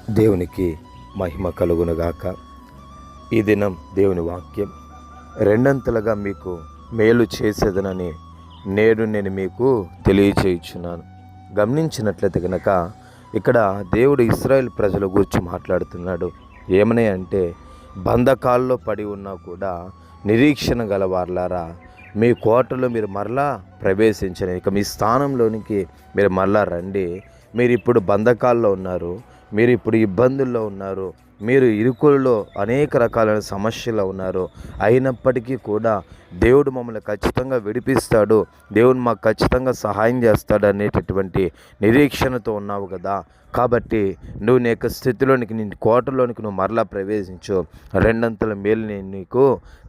దేవునికి మహిమ కలుగునుగాక. ఈ దినం దేవుని వాక్యం, రెండంతలుగా మీకు మేలు చేసేదనని నేను మీకు తెలియచేయుచున్నాను. గమనించినట్లయితే కనుక ఇక్కడ దేవుడు ఇశ్రాయేల్ ప్రజల గురించి మాట్లాడుతున్నాడు. ఏమని అంటే, బంధకాల్లో పడి ఉన్నా కూడా నిరీక్షణ గలవార్లారా, మీ కోటలో మీరు మరలా ప్రవేశించని, ఇక మీ స్థానంలోనికి మీరు మరలా రండి. మీరు ఇప్పుడు బంధకాల్లో ఉన్నారు, మీరు ఇప్పుడు ఇబ్బందుల్లో ఉన్నారు, మీరు ఇరుకుల్లో అనేక రకాలైన సమస్యలు ఉన్నారు. అయినప్పటికీ కూడా దేవుడు మమ్మల్ని ఖచ్చితంగా విడిపిస్తాడు, దేవుడు మాకు ఖచ్చితంగా సహాయం చేస్తాడు అనేటటువంటి నిరీక్షణతో ఉన్నావు కదా. కాబట్టి నువ్వు నీ యొక్క స్థితిలోనికి, నీ కోటలోనికి నువ్వు మరలా ప్రవేశించు, రెండంతల మేలు నేను నీకు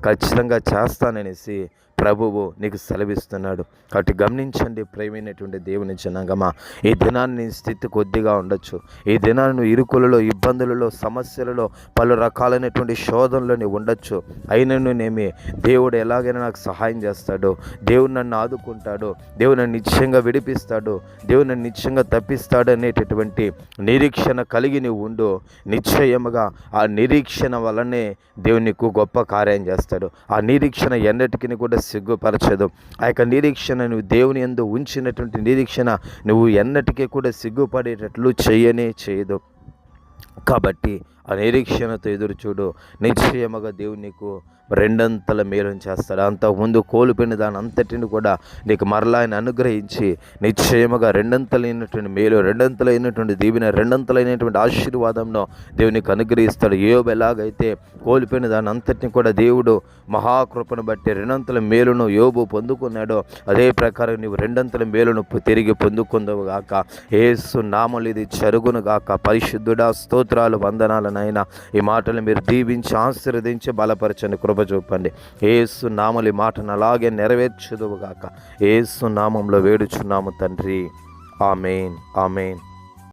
ఖచ్చితంగా చేస్తాననేసి ప్రభువు నీకు సెలవిస్తున్నాడు. కాబట్టి గమనించండి ప్రియమైనటువంటి దేవుని జనాంగమా, ఈ దినాన్ని నీ స్థితి కొద్దిగా ఉండొచ్చు, ఈ దినాన్ని నువ్వు ఇరుకులలో, ఇబ్బందులలో, సమస్యలలో, పలు రకాలైనటువంటి శోధనలో నీవు ఉండొచ్చు. అయిననేమి దేవుడు ఎలాగైనా నాకు సహాయం చేస్తాడు, దేవుడు నన్ను ఆదుకుంటాడు, దేవుడు నన్ను నిశ్చయంగా విడిపిస్తాడు, దేవుడు నన్ను నిశ్చయంగా తప్పిస్తాడు అనేటటువంటి నిరీక్షణ కలిగి నీవు ఉండు. నిశ్చయముగా ఆ నిరీక్షణ వలనే దేవుడు నీకు గొప్ప కార్యం చేస్తాడు. ఆ నిరీక్షణ ఎన్నటికీ కూడా సిగ్గుపరచదు. ఆ యొక్క నిరీక్షణ, నువ్వు దేవుని యందు ఉంచినటువంటి నిరీక్షణ నువ్వు ఎన్నటికీ కూడా సిగ్గుపడేటట్లు చేయదు. కాబట్టి ఆ నిరీక్షణతో ఎదురు చూడు. నిశ్చయముగా దేవుడు నీకు రెండంతల మేలును చేస్తాడు. అంతకుముందు కోల్పోయిన దాని అంతటిని కూడా నీకు మరలా ఆయన అనుగ్రహించి నిశ్చయముగా రెండంతలైనటువంటి మేలు, రెండంతలైనటువంటి దీవెన, రెండంతలైనటువంటి ఆశీర్వాదంలో దేవునికి అనుగ్రహిస్తాడు. యోబు ఎలాగైతే కోల్పోయిన దాని అంతటిని కూడా దేవుడు మహాకృపను బట్టి రెండంతల మేలును యోబు పొందుకున్నాడో, అదే ప్రకారం నీవు రెండంతల మేలును తిరిగి పొందుకుందవు గాక. యేసు నామములో ఇది జరుగును గాక. పరిశుద్ధుడా, స్తోత్రాలు, వందనాలనైనా ఈ మాటలు మీరు దీవించి ఆశీర్వదించి బలపరచండి, కృప చూపండి. యేసు నామములో ఈ మాటను అలాగే నెరవేర్చుదువు గాక. యేసు నామములో వేడుచున్నాము తండ్రి. ఆమేన్, ఆమేన్.